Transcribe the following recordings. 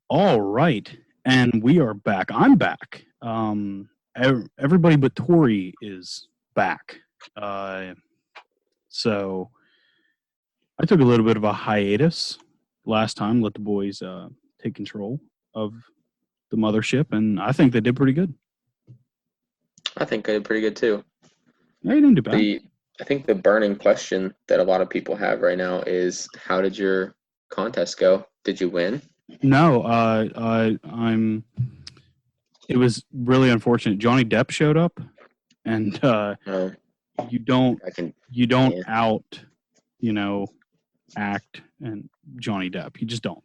All right, and we are back. I'm back. Everybody but Tori is back. Uh, so I took a little bit of a hiatus last time. Let the boys take control of the mothership, and I think they did pretty good. I think I did pretty good too. They didn't do bad. I think the burning question that a lot of people have right now is, how did your contest go? Did you win? No, I'm. It was really unfortunate. Johnny Depp showed up, and No, you don't I can. you don't Yeah. out, you know, act and Johnny Depp. You just don't.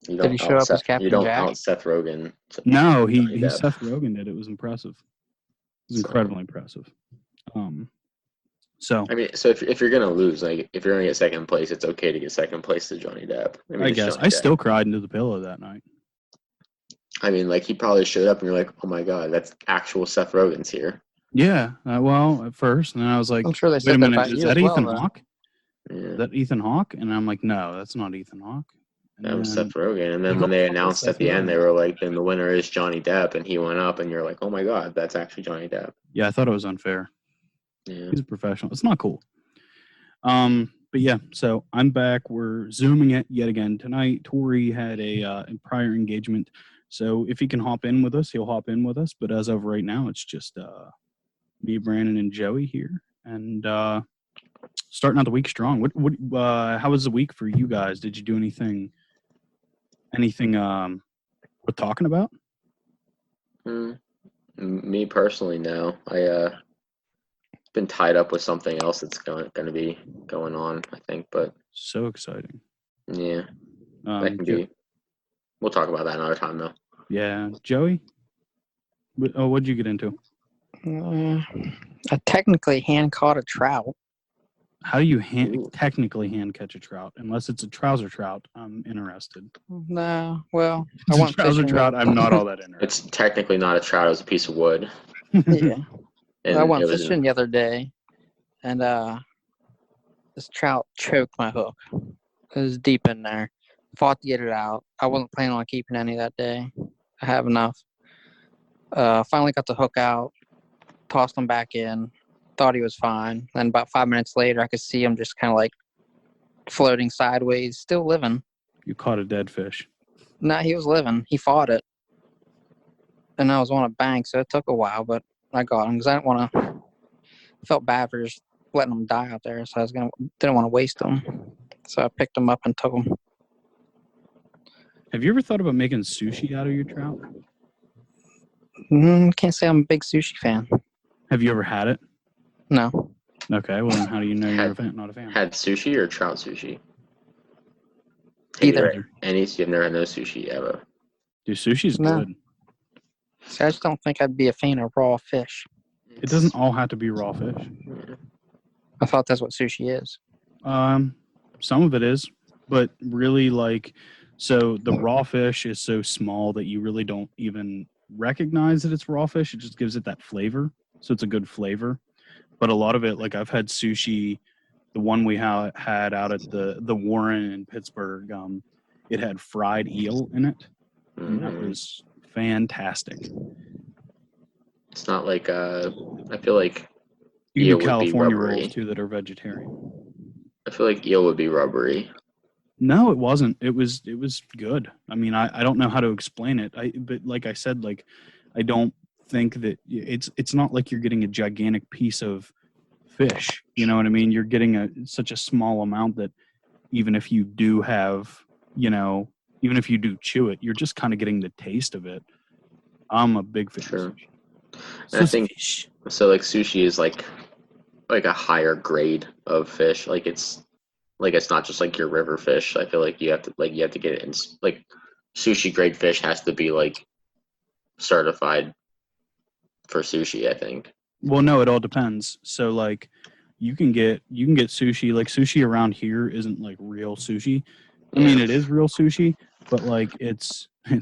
You Did he don't show out up as Seth. You Captain don't Jack? out Seth Rogen. No, Johnny he Depp. Seth Rogen did. It was impressive. It was incredibly impressive. So I mean, so if you're gonna lose, like if you're gonna get second place, it's okay to get second place to Johnny Depp. I it's guess Johnny I Depp. still cried into the pillow that night. I mean, like he probably showed up, and you're like, oh my god, that's actual Seth Rogen's here. Yeah, well, at first, and then I was like, I'm sure they "Wait a said that minute, about is you that as well, Ethan though. Hawke? Yeah. Is that Ethan Hawke?" And I'm like, "No, that's not Ethan Hawke." And That was then- Seth Rogen. And then You when they go, "Oh, announced Seth at the end, Rogen." they were like, then the winner is Johnny Depp. And he went up, and you're like, oh my God, that's actually Johnny Depp. Yeah, I thought it was unfair. Yeah. He's a professional. It's not cool. But yeah, so I'm back. We're zooming it yet again tonight. Tori had a prior engagement, so if he can hop in with us, he'll hop in with us. But as of right now, it's just me, Brandon, and Joey here, and starting out the week strong. How was the week for you guys? Did you do anything worth talking about? Me personally, no. I been tied up with something else that's going to be going on, I think. But So exciting. yeah, that can be. We'll talk about that another time, though. Yeah, Joey. What'd you get into? I technically hand caught a trout. How do you Ooh. technically hand catch a trout? Unless it's a trouser trout, I'm interested. No, well, If I it's a went trouser fishing. trout, I'm not all that interested. It's technically not a trout; it was a piece of wood. Yeah, And I went it was fishing the other day, and this trout choked my hook. It was deep in there. Fought to get it out. I wasn't planning on keeping any that day. I have enough. Finally got the hook out. Tossed him back in. Thought he was fine. Then about 5 minutes later, I could see him just kind of like floating sideways, still living. You caught a dead fish. No, he was living. He fought it. And I was on a bank, so it took a while, but I got him because I didn't want to. Felt bad for just letting him die out there, so didn't want to waste him. So I picked him up and took him. Have you ever thought about making sushi out of your trout? Can't say I'm a big sushi fan. Have you ever had it? No. Okay, well then how do you know you're not a fan? Had sushi or trout sushi? Either. You've never had no sushi ever. Dude, sushi's No. good. See, I just don't think I'd be a fan of raw fish. It doesn't all have to be raw fish. I thought that's what sushi is. Some of it is, but really so the raw fish is so small that you really don't even recognize that it's raw fish. It just gives it that flavor. So it's a good flavor. But a lot of it, like I've had sushi, the one we had out at the Warren in Pittsburgh, it had fried eel in it. And that was fantastic. It's not like I feel like you eel do would be California rubbery. rolls too that are vegetarian. I feel like eel would be rubbery. No, it wasn't. It was good. I mean, I don't know how to explain it. But like I said, like I don't think that it's not like you're getting a gigantic piece of fish. You know what I mean? You're getting such a small amount that even if you do have, even if you do chew it, you're just kind of getting the taste of it. I'm a big fan of sushi. I think so. Like sushi is like a higher grade of fish. Like it's not just like your river fish. I feel like you have to get it in like sushi grade fish has to be like certified for sushi, I think. Well, no, it all depends. So like you can get sushi. Like sushi around here isn't like real sushi. I mean, it is real sushi, but like it's in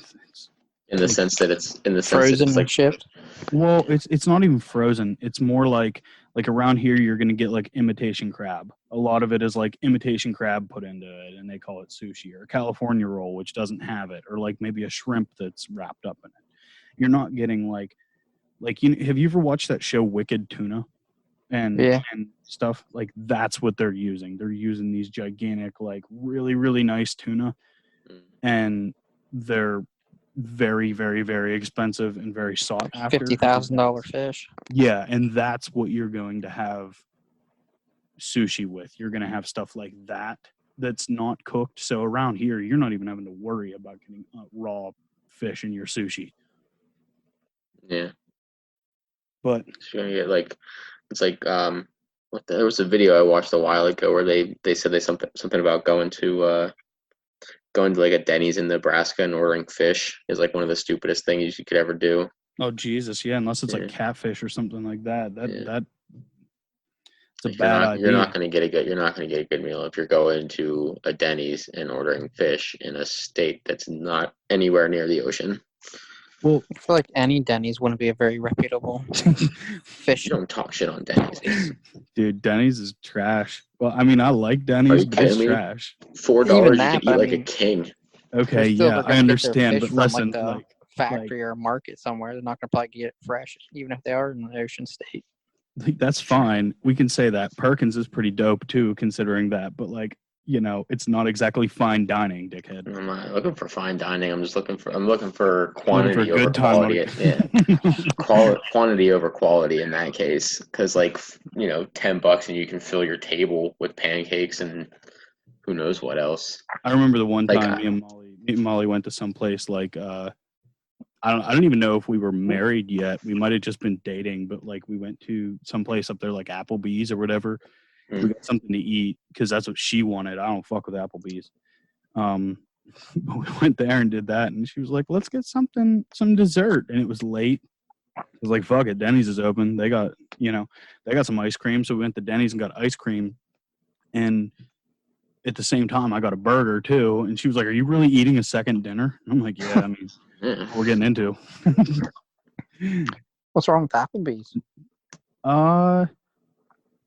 the sense that it's frozen like shipped. Well, it's not even frozen. It's more like Like around here, you're going to get like imitation crab. A lot of it is like imitation crab put into it, and they call it sushi, or a California roll, which doesn't have it, or like maybe a shrimp that's wrapped up in it. You're not getting like have you ever watched that show Wicked Tuna and Yeah. and stuff? Like that's what they're using. They're using these gigantic, like really really nice tuna, and they're very very very expensive and very sought after. $50,000 fish. Yeah, and that's what you're going to have sushi with. You're going to have stuff like that that's not cooked. So around here, you're not even having to worry about getting raw fish in your sushi. Yeah. But So you're gonna get it's like there was a video I watched a while ago where they said something about going to like a Denny's in Nebraska and ordering fish is like one of the stupidest things you could ever do. oh Jesus, yeah, unless it's Yeah. like catfish or something like that. It's a Like, bad idea. You're not gonna get a good meal if you're going to a Denny's and ordering fish in a state that's not anywhere near the ocean. Well, I feel like any Denny's wouldn't be a very reputable fish. You don't talk shit on Denny's. dude, Denny's is trash. Well, I mean, I like Denny's, you but it's kidding me? trash. $4 Even you that, can eat I like mean, a king. Okay, Still, yeah, they're gonna I get their understand, fish but from, listen, the like factory or market somewhere. They're not gonna probably get it fresh, even if they are in the ocean state. that's fine. We can say that. Perkins is pretty dope too, considering that. But like, it's not exactly fine dining, dickhead. I'm not looking for fine dining. I'm looking for quantity over good time. quality. Yeah, quantity over quality in that case. Because $10 and you can fill your table with pancakes and who knows what else. I remember the one Like, time me and Molly went to some place like I don't even know if we were married yet. We might have just been dating, but like we went to some place up there like Applebee's or whatever. We got something to eat because that's what she wanted. I don't fuck with Applebee's. But we went there and did that, and she was like, "Let's get some dessert." And it was late. I was like, "Fuck it, Denny's is open. They got some ice cream." So we went to Denny's and got ice cream, and at the same time, I got a burger too. And she was like, "Are you really eating a second dinner?" And I'm like, "Yeah, I mean, we're getting into." What's wrong with Applebee's?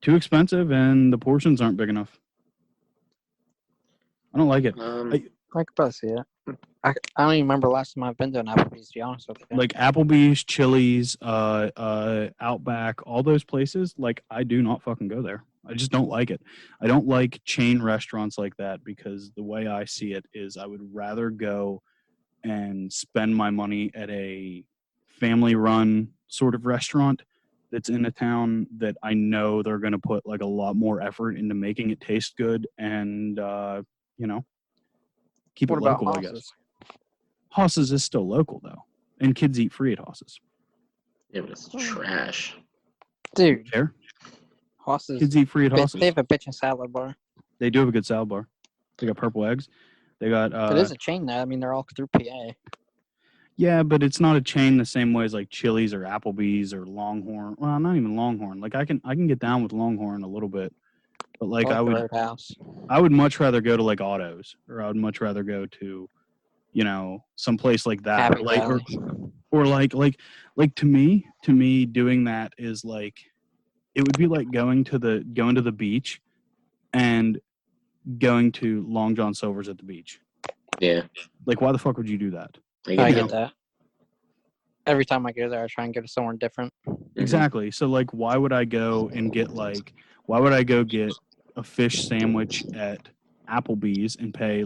Too expensive, and the portions aren't big enough. I don't like it. I could probably see it. I don't even remember the last time I've been to an Applebee's, to be honest with you. Like Applebee's, Chili's, Outback, all those places, like I do not fucking go there. I just don't like it. I don't like chain restaurants like that because the way I see it is I would rather go and spend my money at a family-run sort of restaurant that's in a town that I know they're going to put like a lot more effort into making it taste good and, keep what it about local, I guess. Haas's? Haas's is still local, though. And kids eat free at Haas's. Yeah, but it's trash. Dude, Care? Haas's. Kids eat free at Haas's. They have a bitchin' salad bar. They do have a good salad bar. They got purple eggs. They got. It is a chain there. I mean, they're all through PA. Yeah, but it's not a chain the same way as like Chili's or Applebee's or Longhorn. Well, not even Longhorn. Like I can get down with Longhorn a little bit, but like I like the Roadhouse. I would much rather go to like Autos, or I would much rather go to, some place like that, Happy or like to me doing that is like, it would be like going to the beach, and going to Long John Silver's at the beach. Yeah. Like, why the fuck would you do that? I get that. Every time I go there, I try and go to somewhere different. Exactly. So, like, why would I go get a fish sandwich at Applebee's and pay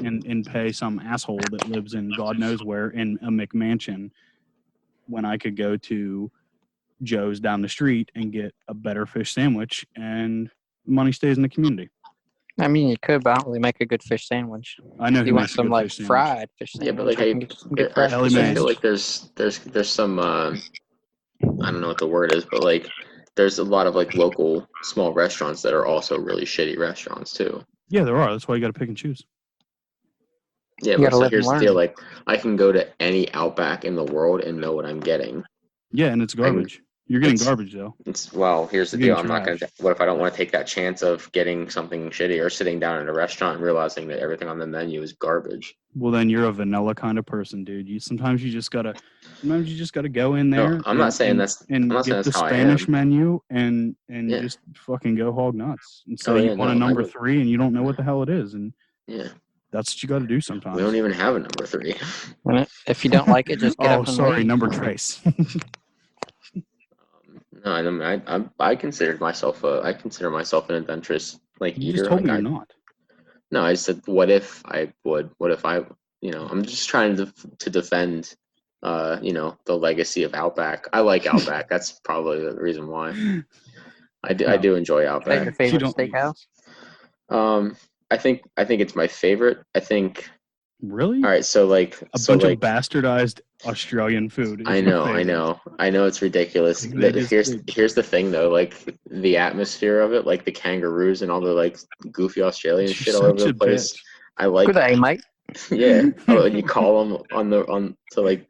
and pay some asshole that lives in God knows where in a McMansion when I could go to Joe's down the street and get a better fish sandwich and money stays in the community? I mean, you could, but I don't really make a good fish sandwich. I know you want some like fried fish sandwich. Yeah, but like I feel like there's some I don't know what the word is, but like there's a lot of like local small restaurants that are also really shitty restaurants too. Yeah, there are. That's why you got to pick and choose. Yeah, but so here's the deal: like I can go to any Outback in the world and know what I'm getting. Yeah, and it's garbage. You're getting It's- garbage though. Here's the You're deal. getting I'm not gonna. trash. What if I don't want to take that chance of getting something shitty or sitting down at a restaurant and realizing that everything on the menu is garbage? Well, then you're a vanilla kind of person, dude. Sometimes you just gotta go in No, there I'm not saying I'm not saying get the that's how I Spanish am. menu and Yeah. just fucking go hog nuts and Oh say you yeah, want a no, I number would. 3 and you don't know what the hell it is, and Yeah, that's what you got to do we sometimes. don't even have a number 3. If you don't like it, just get Oh, up and sorry, leave. number trace. No, I consider myself an adventurous like You just eater. told Like me I you're not. no, I said what if I would? What if I? I'm just trying to defend, the legacy of Outback. I like Outback. That's probably the reason why I No. do enjoy Is that your Outback. favorite don't- steakhouse? I think it's my favorite. I think. Really? All right, so like A so bunch like of bastardized Australian food. Is I your know, favorite. I know it's ridiculous. They just- Here's the thing though, like the atmosphere of it, like the kangaroos and all the like goofy Australian You're shit all over such the a place. bitch. I like, Good day, mate. yeah. Oh, and you call them to like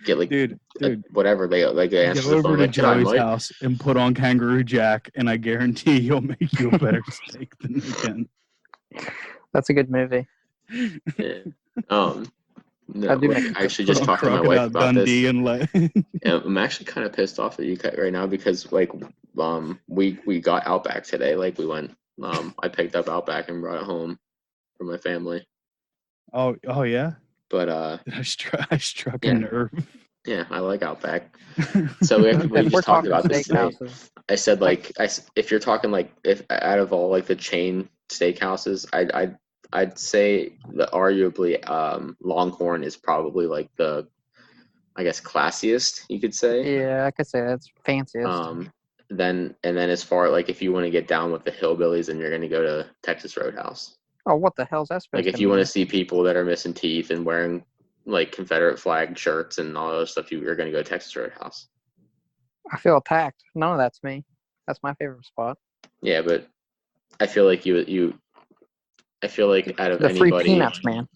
get like Dude, whatever they answer go the over phone to like, "G'day, Joey's mate." house and put on Kangaroo Jack, and I guarantee he'll make you a better steak than he can. That's a good movie. Yeah. No, I do like, make- I actually Put just on talked to my wife Crocodile about Dundee this. and let. And I'm actually kind of pissed off at you right now because like we got Outback today. Like we went I picked up Outback and brought it home for my family. Oh yeah. But I struck Yeah. a nerve. yeah, I like Outback. So we If we're just talked talking about this today. steakhouses, I said like if you're talking like if out of all like the chain steakhouses, I'd say that arguably Longhorn is probably like the I guess classiest you could say. yeah, I could say that's fanciest. Then as far like if you want to get down with the hillbillies, then you're going to go to Texas Roadhouse. Oh, what the hell's that supposed Like if to you mean? want to see people that are missing teeth and wearing like Confederate flag shirts and all that stuff, you're going to go to Texas Roadhouse. I feel attacked. None of that's me. That's my favorite spot. Yeah, but I feel like I feel like out of The free anybody, peanuts, man.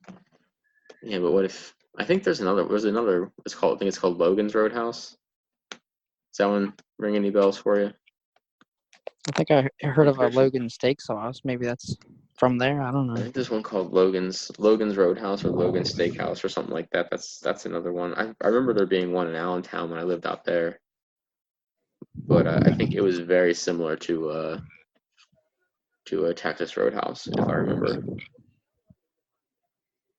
Yeah, but what if I think there's another? It's called. I think it's called Logan's Roadhouse. Does that one ring any bells for you? I think I heard of a Logan steak sauce. Maybe that's from there. I don't I know. think there's one called Logan's Roadhouse or Logan's Steakhouse or something like that. That's another one. I remember there being one in Allentown when I lived out there, but I think it was very similar to a Texas Roadhouse, if I remember.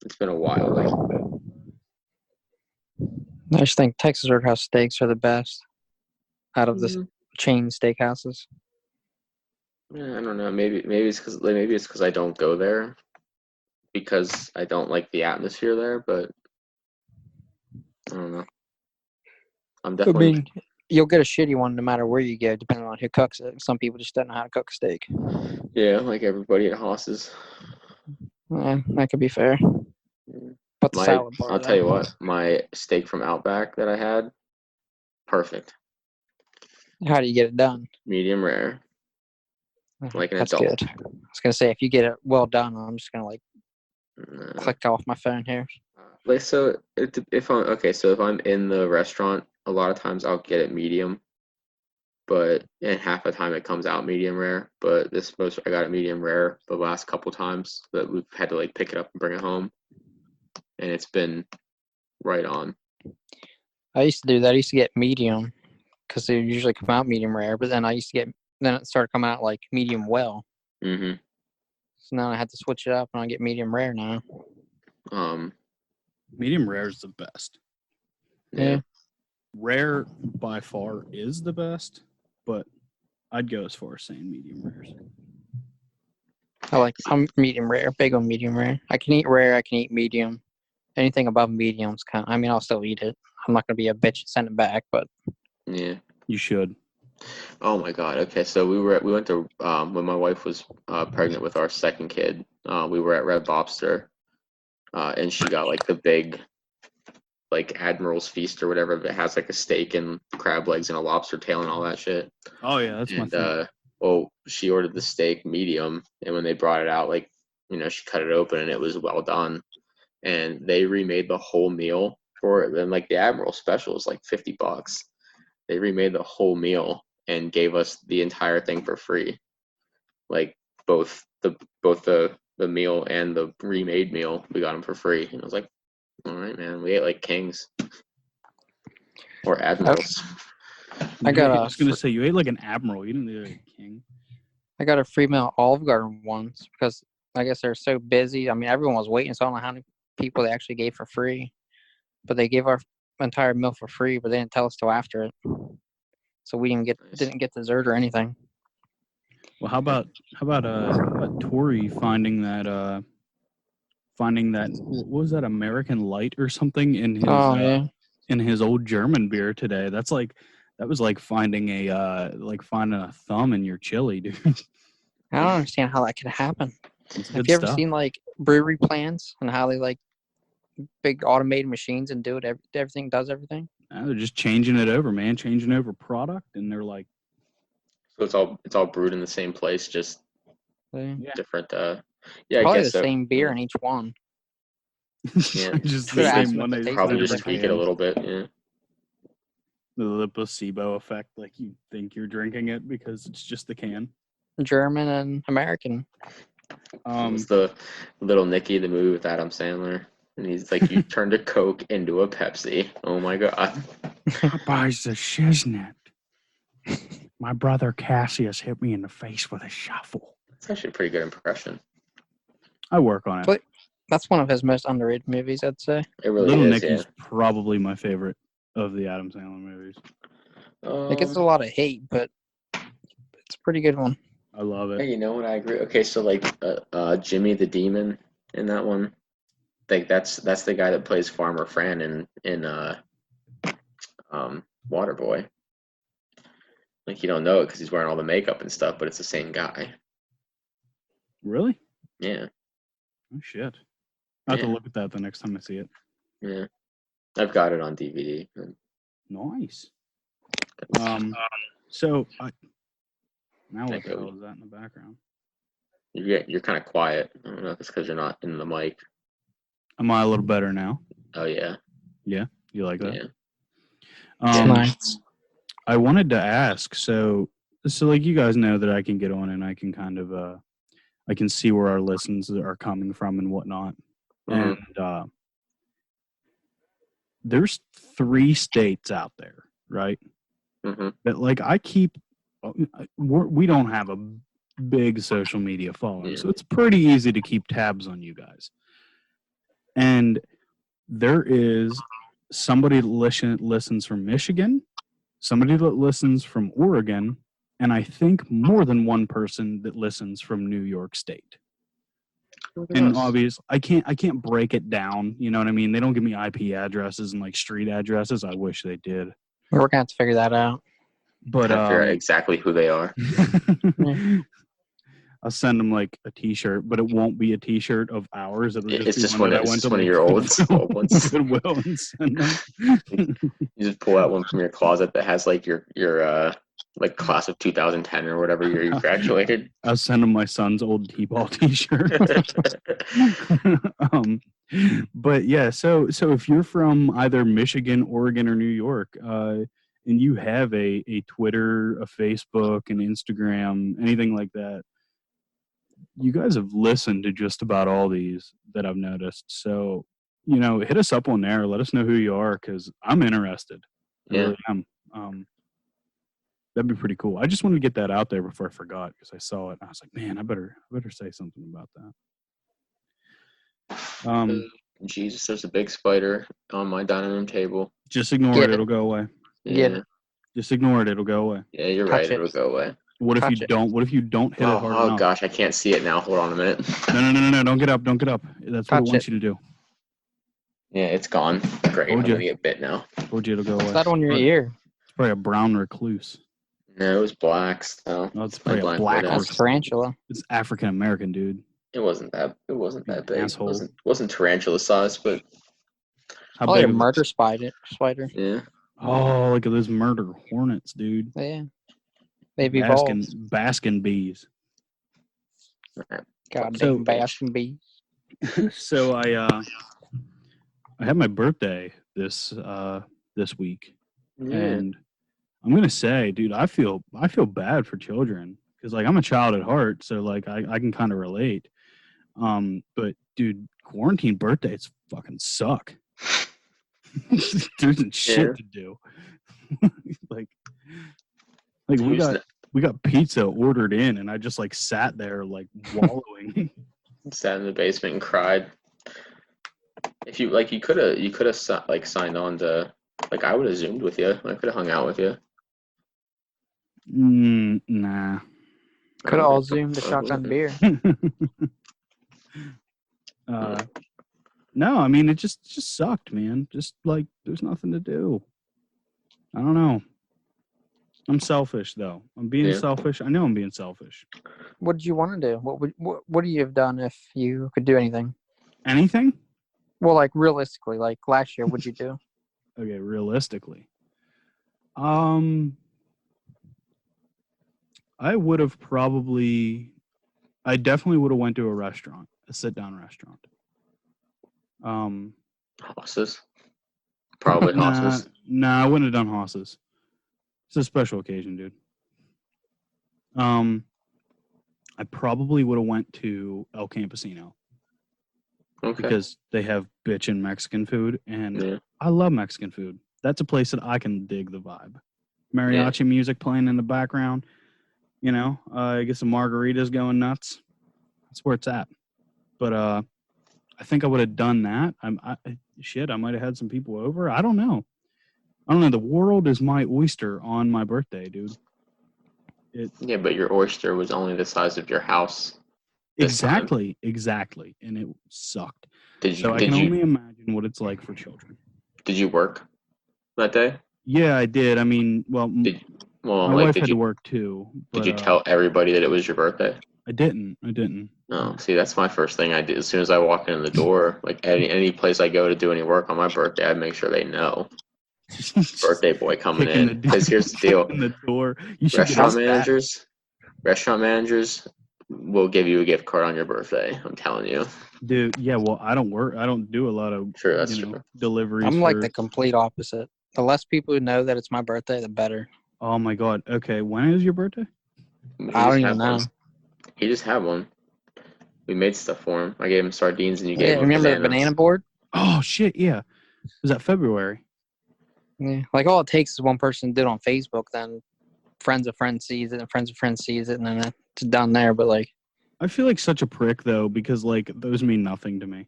It's been a while though. I just think Texas Roadhouse steaks are the best out of the Mhm. chain steakhouses. Yeah, I don't know. Maybe it's because I don't go there because I don't like the atmosphere there. But I don't know. I'm I definitely. mean, you'll get a shitty one no matter where you go, depending on who cooks it. Some people just don't know how to cook a steak. Yeah, like everybody at Haas's. Yeah, that could be fair. Yeah. But the salad bar, I'll tell you what, my steak from Outback that I had, perfect. How do you get it done? Medium rare, like an That's adult. good. I was gonna say if you get it well done, I'm just gonna No. click off my phone here. Like so, if I'm in the restaurant, a lot of times I'll get it medium, and half the time it comes out medium rare. But I got it medium rare the last couple times that we've had to like pick it up and bring it home, and it's been right on. I used to do that. I used to get medium because they usually come out medium rare, but then it started coming out like medium well. Mm-hmm. So now I had to switch it up and I get medium rare now. Medium rare is the best. Yeah. Rare by far is the best, but I'd go as far as saying medium rares. I'm medium rare, big on medium rare. I can eat rare, I can eat medium. Anything above medium's I'll still eat it. I'm not gonna be a bitch and send it back, but Yeah. You should. Oh my God. Okay, so we went to when my wife was pregnant with our second kid. We were at Red Lobster, and she got like the big, like Admiral's Feast or whatever that has like a steak and crab legs and a lobster tail and all that shit. Oh yeah, that's my And thing. well, she ordered the steak medium, and when they brought it out, like she cut it open and it was well done, and they remade the whole meal for it. And like the Admiral special is like $50. they remade the whole meal and gave us the entire thing for free. Like both the meal and the remade meal, we got them for free. And I was like, all right, man, we ate like kings or admirals. I was gonna say you ate like an admiral. You didn't eat like a king. I got a free meal at Olive Garden once because I guess they're so busy. I mean, everyone was waiting, so I don't know how many people they actually gave for free. But they gave our entire meal for free, but they didn't tell us till after it. So we didn't get dessert or anything. Well, how about Tori finding that what was that, American Light or something in his in his old German beer today? That was like finding a thumb in your chili, dude. I don't understand how that could happen. It's Have good you ever stuff. seen like brewery plants and how they like big automated machines and do it? Everything does everything. They're just changing it over, man. Changing over product, and they're like, So it's all brewed in the same place, just different. Yeah, Probably I guess the same beer in each one. Yeah, just Should the ask same what one. the They taste probably difference just tweak it a little bit. Yeah. The placebo effect, like you think you're drinking it because it's just the can. German and American. It's the Little Nicky, the movie with Adam Sandler, and he's like, "You turned a Coke into a Pepsi." Oh my god! Popeye's the shiznit. My brother Cassius hit me in the face with a shovel. It's actually a pretty good impression. I work on it. But that's one of his most underrated movies, I'd say. It really Little is. Nicky's probably my favorite of the Adam Sandler movies. It gets a lot of hate, but it's a pretty good one. I love it. Hey, you know what? I agree. Okay, so like Jimmy the Demon in that one, like that's the guy that plays Farmer Fran in Waterboy. Like you don't know it because he's wearing all the makeup and stuff, but it's the same guy. Really? Yeah. Oh shit! I have to look at that the next time I see it. Yeah, I've got it on DVD. Nice. So now what the hell is that in the background? You're kind of quiet. I don't know if it's because you're not in the mic. Am I a little better now? Oh yeah. Yeah, you like that? Yeah. Nice. I wanted to ask. So like you guys know that I can get on and I can kind of I can see where our listens are coming from and whatnot. Mm-hmm. And there's 3 states out there, right? Mm-hmm. That like we don't have a big social media following, so it's pretty easy to keep tabs on you guys. And there is somebody that listens from Michigan, somebody that listens from Oregon, and I think more than one person that listens from New York State. And obviously, I can't break it down. You know what I mean? They don't give me IP addresses and like street addresses. I wish they did. We're gonna have to figure that out. But figure out exactly who they are. I'll send them like a T-shirt, but it won't be a T-shirt of ours. It's just one of your old ones. Goodwill and send them. You just pull out one from your closet that has like your like class of 2010 or whatever year you graduated. I'll send them my son's old T-ball T-shirt. But yeah, so if you're from either Michigan, Oregon, or New York, and you have a Twitter, a Facebook, an Instagram, anything like that, you guys have listened to just about all these that I've noticed. So, hit us up on there. Let us know who you are because I'm interested. I really am. That'd be pretty cool. I just wanted to get that out there before I forgot because I saw it and I was like, man, I better say something about that. Jesus, there's a big spider on my dining room table. Just ignore it. It'll go away. Yeah. Just ignore it. It'll go away. Yeah, you're right. It'll go away. What if you don't hit it hard enough? Oh gosh, I can't see it now. Hold on a minute. No. Don't get up. That's what it wants you to do. Yeah, it's gone. Great. I'm gonna get bit now. Told you it'll go away. Is that on your ear? It's probably a brown recluse. No, it was black. So it's probably a black tarantula. It's African American, dude. It wasn't that big. Asshole. It wasn't tarantula size, but probably a murder spider. Yeah. Oh, look at those murder hornets, dude. Yeah. Maybe basking bees. Goddamn basking bees. So I had my birthday this week, and I'm gonna say, dude, I feel bad for children because like I'm a child at heart, so like I can kind of relate. But dude, quarantine birthdays fucking suck. There's shit Yeah. to do. like like Who's we got pizza ordered in, and I just like sat there like wallowing. sat in the basement and cried. If you like, you could have like signed on to, like, I would have zoomed with you. I could have hung out with you. Nah. Could have all Okay. zoomed the shotgun beer. No, I mean it just sucked, man. Just like there's nothing to do. I don't know. I'm selfish though. I'm being Yeah. selfish. I know I'm being selfish. What did you want to do? What would you have done if you could do anything? Anything? Well, like realistically, like last year, what'd you do? Okay, realistically. I would have I definitely would have went to a restaurant, a sit-down restaurant. Hosses. Probably hosses. Nah, I wouldn't have done hosses. It's a special occasion, dude. I probably would have went to El Campesino Okay. because they have bitchin' Mexican food, and Yeah. I love Mexican food. That's a place that I can dig the vibe. Mariachi music playing in the background, you know, get some margaritas going nuts. That's where it's at. But I think I would have done that. I might have had some people over. I don't know. The world is my oyster on my birthday, dude. Yeah, but your oyster was only the size of your house. This time. Exactly, and it sucked. I can only imagine what it's like for children. Did you work that day? Yeah, I did. I mean, well, my wife had to work too. But, did you tell everybody that it was your birthday? I didn't. No, see, that's my first thing I did. As soon as I walk in the door, like any place I go to do any work on my birthday, I make sure they know. Birthday boy coming in. Because here's the deal. In the door. You should Restaurant managers will give you a gift card on your birthday. I'm telling you. Dude, yeah, well, I don't do a lot of true deliveries. I'm like the complete opposite. The less people who know that it's my birthday, the better. Oh my god. Okay, when is your birthday? I don't even know. He just had one. We made stuff for him. I gave him sardines and you gave him remember the banana board? Oh shit, yeah. Was that February? Yeah. Like all it takes is one person to do it on Facebook, then friends of friends sees it and friends of friends sees it, and then it's done there. But like, I feel like such a prick though, because like those mean nothing to me.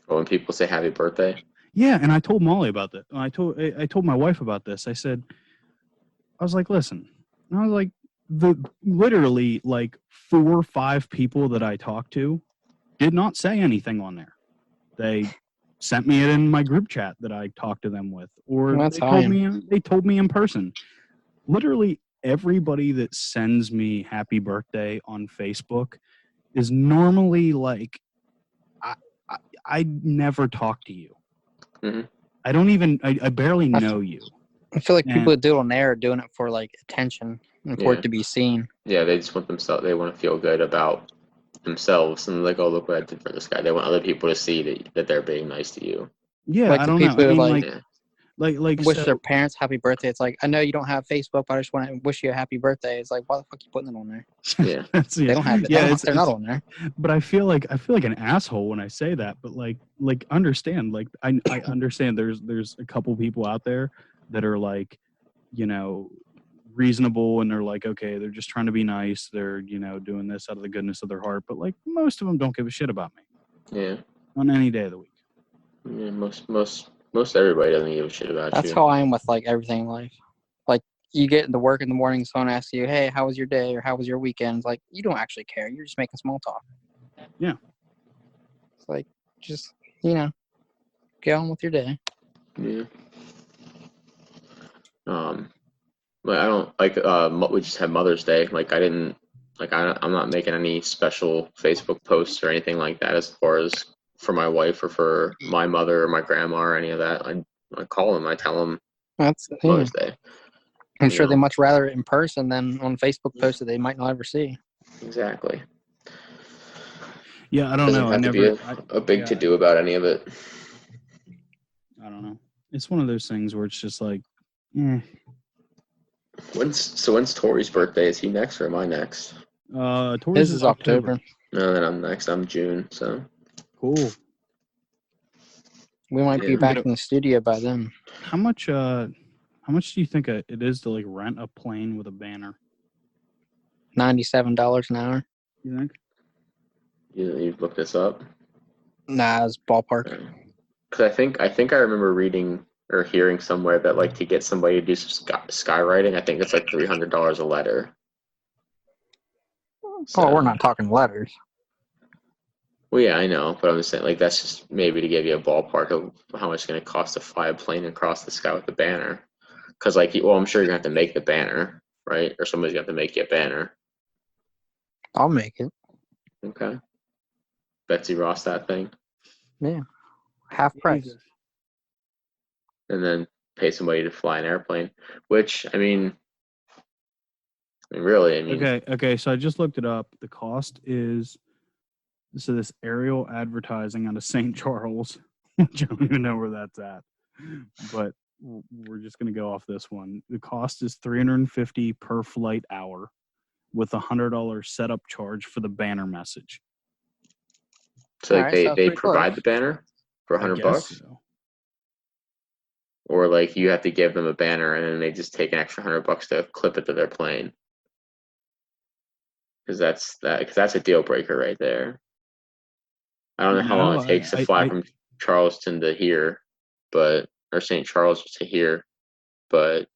Oh, when people say happy birthday? Yeah, and I told Molly about that. I told my wife about this. I was like, listen. And I was like, literally like 4 or 5 people that I talked to did not say anything on there. They sent me it in my group chat that I talked to them with, or they told me in person. Literally everybody that sends me happy birthday on Facebook is normally like, I never talk to you. Mm-hmm. I barely know you. I feel like people that do it on there are doing it for like attention and for it to be seen. Yeah, they just want themselves. They want to feel good about themselves and like, oh, look what I did for this guy. They want other people to see that they're being nice to you. Yeah, like I don't know. I mean, like wish their parents happy birthday. It's like, I know you don't have Facebook, but I just want to wish you a happy birthday. It's like, why the fuck are you putting it on there? Yeah, they don't have it. Yeah, they're not on there. But I feel like an asshole when I say that. But like understand. Like I understand. There's a couple people out there that are like, you know, reasonable, and they're like, okay, they're just trying to be nice. They're, you know, doing this out of the goodness of their heart. But like most of them don't give a shit about me. Yeah. On any day of the week. Yeah, most everybody doesn't give a shit about you. That's how I am with like everything in life. Like you get into work in the morning, someone asks you, hey, how was your day or how was your weekend? It's like, you don't actually care. You're just making small talk. Yeah. It's like, just, you know, get on with your day. Yeah. But I don't like we just had Mother's Day. Like I'm not making any special Facebook posts or anything like that as far as for my wife or for my mother or my grandma or any of that. I call them. I tell them that's Mother's Day. I'm sure they much rather it in person than on Facebook posts that they might not ever see. Exactly. Yeah, I don't know. I never be a big to do about any of it. I don't know. It's one of those things where it's just like, When's Tori's birthday? Is he next or am I next? Tori's His is October. No, then I'm next. I'm June. So Cool. We might be Yeah. back in the studio by then. How much do you think it is to like rent a plane with a banner? $97 an hour. You think? You've looked this up. Nah, it's ballpark. Because I think I remember reading or hearing somewhere that like to get somebody to do some skywriting, I think it's like $300 a letter. So, Oh, we're not talking letters. Well, yeah, I know, but I'm just saying like that's just maybe to give you a ballpark of how much it's going to cost to fly a plane across the sky with the banner. Because like, well, I'm sure you're going to have to make the banner, right? Or somebody's going to have to make you a banner. I'll make it. Okay. Betsy Ross that thing. Yeah. Half price. Jesus. And then pay somebody to fly an airplane, which really, Okay. So I just looked it up. The cost is this aerial advertising out of St. Charles, which I don't even know where that's at, but we're just gonna go off this one. The cost is $350 per flight hour, with $100 setup charge for the banner message. So like Alright, they pretty provide close. the banner for I $100 guess so. or like you have to give them a banner and then they just take an extra $100 to clip it to their plane. Because that's a deal breaker right there. I don't know how long it takes to fly from Charleston to here, or St. Charles to here, but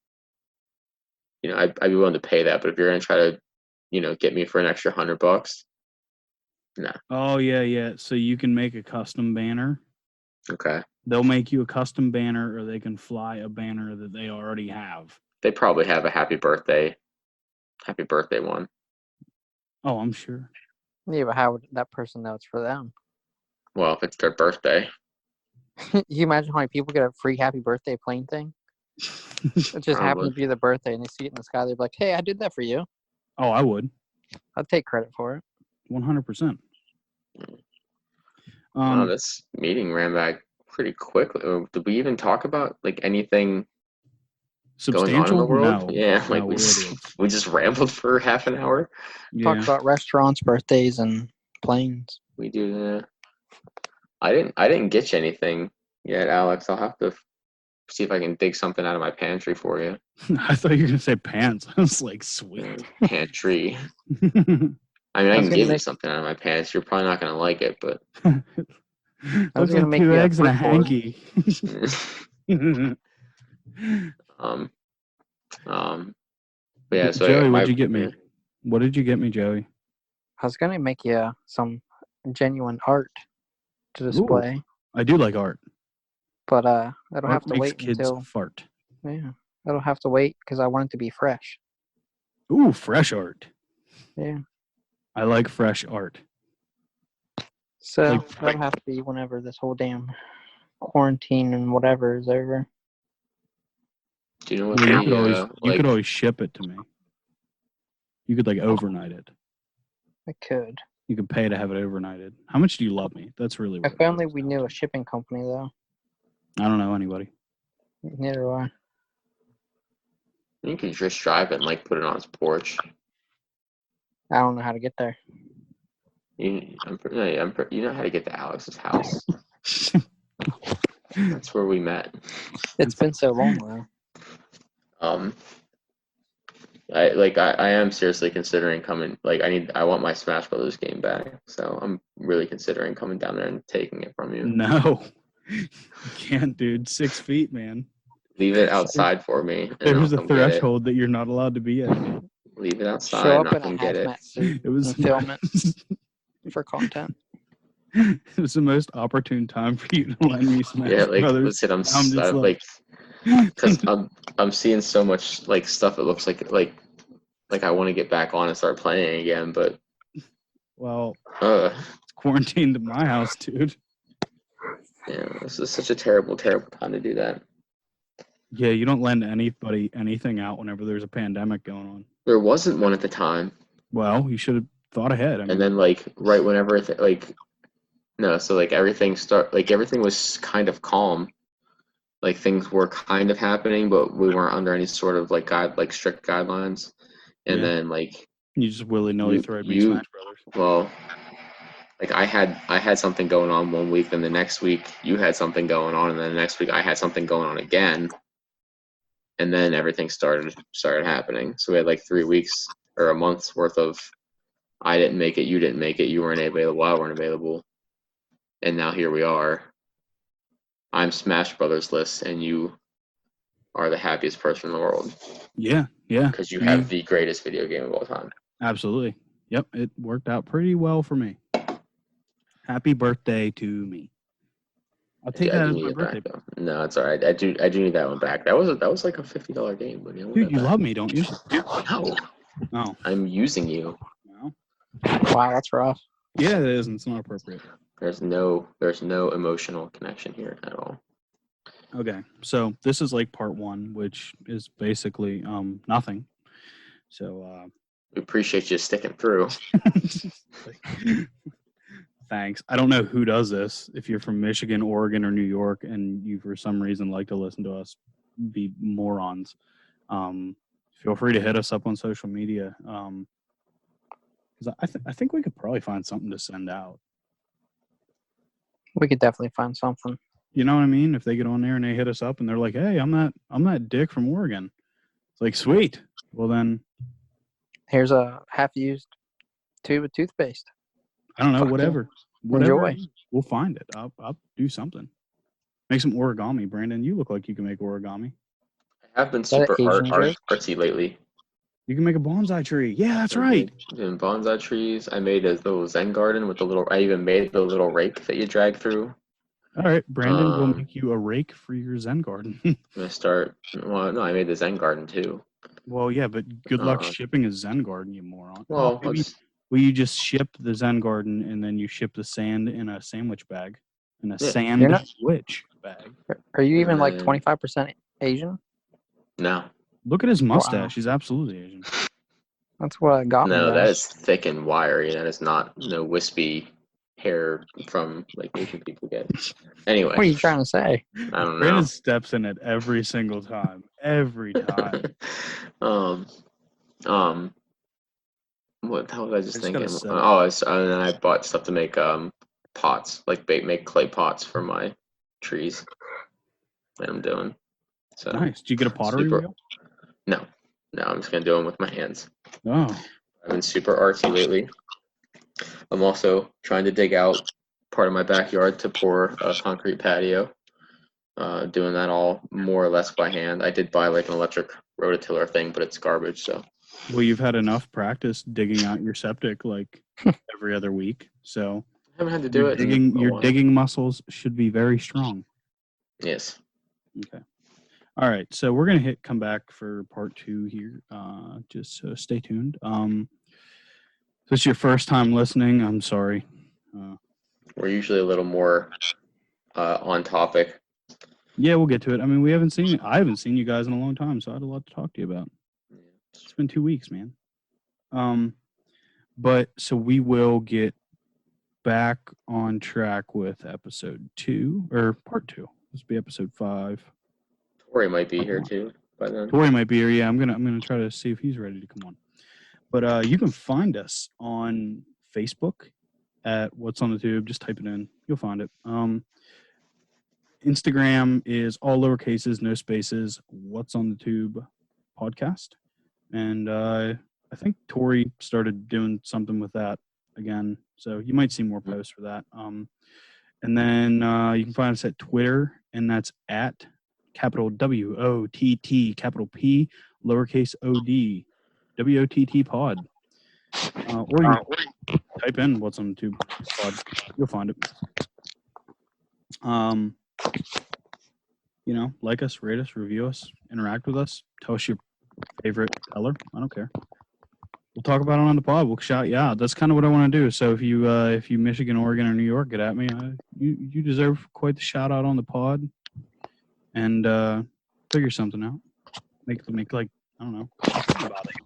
I'd be willing to pay that. But if you're gonna try to, get me for an extra $100, no. Oh yeah. So you can make a custom banner. Okay. They'll make you a custom banner, or they can fly a banner that they already have. They probably have a happy birthday one. Oh, I'm sure. Yeah, but how would that person know it's for them? Well, if it's their birthday. You imagine how many people get a free happy birthday plane thing? It just happened to be their birthday and they see it in the sky. They're like, hey, I did that for you. Oh, I would. I'd take credit for it. 100%. Wow, this meeting ran back pretty quickly. Did we even talk about like anything going on in the world? No. Yeah, like No, we just rambled for half an hour. Yeah. Talked about restaurants, birthdays, and planes. We do that. I didn't get you anything yet, Alex. I'll have to see if I can dig something out of my pantry for you. I thought you were gonna say pants. I was like, sweet. Pantry. I mean, I can give you something out of my pants. You're probably not gonna like it, but I was gonna make 2 you eggs and a fruit board. hanky. But yeah. So Joey, what'd you get me? What did you get me, Joey? I was gonna make you some genuine art to display. Ooh, I do like art. But I don't Art have to makes wait kids until fart. yeah. I don't have to wait because I want it to be fresh. Ooh, fresh art. Yeah. I like fresh art. So that'll have to be whenever this whole damn quarantine and whatever is over. Do you know what you could always ship it to me. You could like overnight it. I could. You could pay to have it overnighted. How much do you love me? That's really what If only we knew a shipping company though. I don't know anybody. Neither do I. You can just drive it and like put it on his porch. I don't know how to get there. You know how to get to Alex's house. That's where we met. It's been so long though. I am seriously considering coming. Like I want my Smash Brothers game back. So I'm really considering coming down there and taking it from you. No, you can't, dude. 6 feet, man. Leave it outside for me. There's a threshold that you're not allowed to be at. Leave it outside. Show up and in I'll a come get it. hazmat suit It was and film it for content. It was the most opportune time for you to lend me Smash Brothers. Listen, because I'm seeing so much like stuff. It looks like I want to get back on and start playing again, but it's quarantined at my house, dude. Yeah, this is such a terrible, terrible time to do that. Yeah, you don't lend anybody anything out whenever there's a pandemic going on. There wasn't one at the time. Well, you should have thought ahead. And then right whenever everything was kind of calm. like things were kind of happening, but we weren't under any sort of like strict guidelines. And Yeah. then like You just willy-nilly throw me you Smash Brothers. well, like I had something going on one week, then the next week you had something going on, and then the next week I had something going on again, and then everything started happening. So we had like 3 weeks or a month's worth of I didn't make it, you didn't make it, you weren't available, I weren't available, and now here we are. I'm Smash Brothers list, and you are the happiest person in the world Yeah. because you have the greatest video game of all time. Absolutely. Yep, it worked out pretty well for me. Happy birthday to me. I'll take that as my birthday. Back, no, it's all right. I do need that one back. That was like a $50 game. But Dude, you love me, don't you? No. Oh. I'm using you. No. Wow, that's rough. Yeah, it is, and it's not appropriate. There's no emotional connection here at all. Okay, so this is like part 1, which is basically nothing. So we appreciate you sticking through. Thanks. I don't know who does this. If you're from Michigan, Oregon, or New York, and you for some reason like to listen to us be morons, feel free to hit us up on social media. Because I think we could probably find something to send out. We could definitely find something. You know what I mean? If they get on there and they hit us up and they're like, "Hey, I'm that dick from Oregon," it's like, sweet. Well then, here's a half-used tube of toothpaste. I don't know, whatever. Enjoy. We'll find it. I'll do something. Make some origami, Brandon. You look like you can make origami. I have been super artsy lately. You can make a bonsai tree. Yeah, that's right. Doing bonsai trees. I made a little Zen garden with I even made the little rake that you drag through. All right, Brandon will make you a rake for your Zen garden. I'm gonna start. Well, no, I made the Zen garden too. Well, yeah, but good luck shipping a Zen garden, you moron. Well, will you just ship the Zen garden and then you ship the sand in a sandwich bag, in a sandwich bag? Are you even like 25% Asian? No. Look at his mustache. Wow. He's absolutely Asian. That's what I got. No, that is thick and wiry. That is not wispy hair from like Asian people get. Anyway. What are you trying to say? I don't know. Brandon steps in it every single time. Every time. What the hell was I just thinking? And then I bought stuff to make pots, like make clay pots for my trees. That I'm doing. So nice. Did you get a pottery wheel? No, I'm just gonna do them with my hands. Oh. I've been super artsy lately. I'm also trying to dig out part of my backyard to pour a concrete patio. Doing that all more or less by hand. I did buy like an electric rototiller thing, but it's garbage. So. Well, you've had enough practice digging out your septic like every other week, so I haven't had to do it. Your digging muscles should be very strong. Yes. Okay. All right, so we're gonna come back for part 2 here. Just stay tuned. If it's your first time listening, I'm sorry. We're usually a little more on topic. Yeah, we'll get to it. I mean, I haven't seen you guys in a long time, so I had a lot to talk to you about. It's been 2 weeks, man. But so we will get back on track with episode 2 or part 2. This will be episode 5. Tori might be here too by then. Tori might be here. Yeah, I'm gonna try to see if he's ready to come on. But you can find us on Facebook at What's on the Tube. Just type it in, you'll find it. Instagram is all lowercases, no spaces. What's on the Tube podcast, and I think Tori started doing something with that again, so you might see more posts for that. And then you can find us at Twitter, and that's at capital WOTT, capital P, lowercase OD, WOTT pod. Or you type in What's on the Tube pod. You'll find it. Like us, rate us, review us, interact with us. Tell us your favorite color. I don't care. We'll talk about it on the pod. We'll shout you out. That's kind of what I want to do. So if you Michigan, Oregon, or New York get at me, you deserve quite the shout out on the pod. And figure something out. Make like, I don't know, think about it.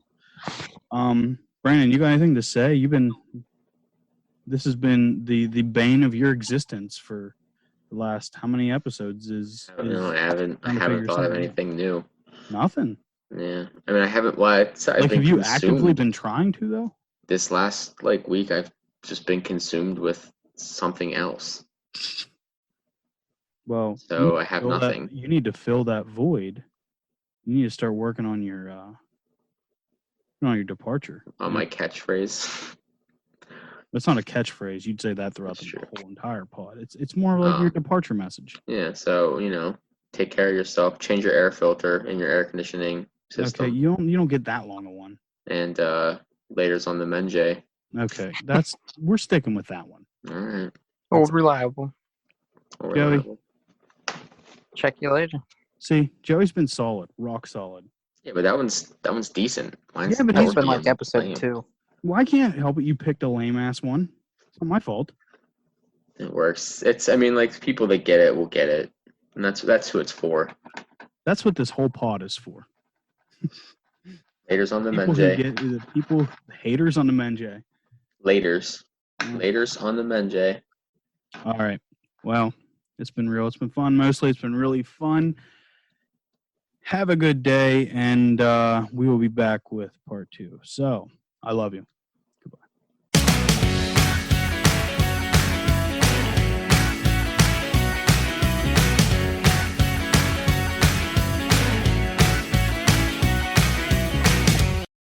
Brandon, you got anything to say? This has been the bane of your existence for the last how many episodes is? I don't know. I haven't trying to thought figure of something out. anything new. Nothing. Yeah, I mean, I haven't. Well, I've Like, been have you actively consumed. been trying to though? This last like week, I've just been consumed with something else. Well, So I have nothing. You need to fill that void. You need to start working on your departure. On my catchphrase. That's not a catchphrase. You'd say that throughout That's the true. whole entire pod. It's more like your Oh. departure message. Yeah, so take care of yourself. Change your air filter in your air conditioning system. Okay, you don't get that long a one. And later's on the Menjay. Okay, we're sticking with that one. All right. Old reliable. Joey. Check you later. See, Joey's been solid, rock solid. Yeah, but that one's decent. Mine's Yeah, but That's been lame. like episode 2. Well, I can't help it. You picked a lame ass one. It's not my fault. It works. I mean, like people that get it will get it, and that's who it's for. That's what this whole pod is for. Haters on the People Menjay. Haters on the Menjay. Laters on the Menjay. All right. Well, it's been real. It's been fun. Mostly, it's been really fun. Have a good day, and we will be back with part 2. So, I love you.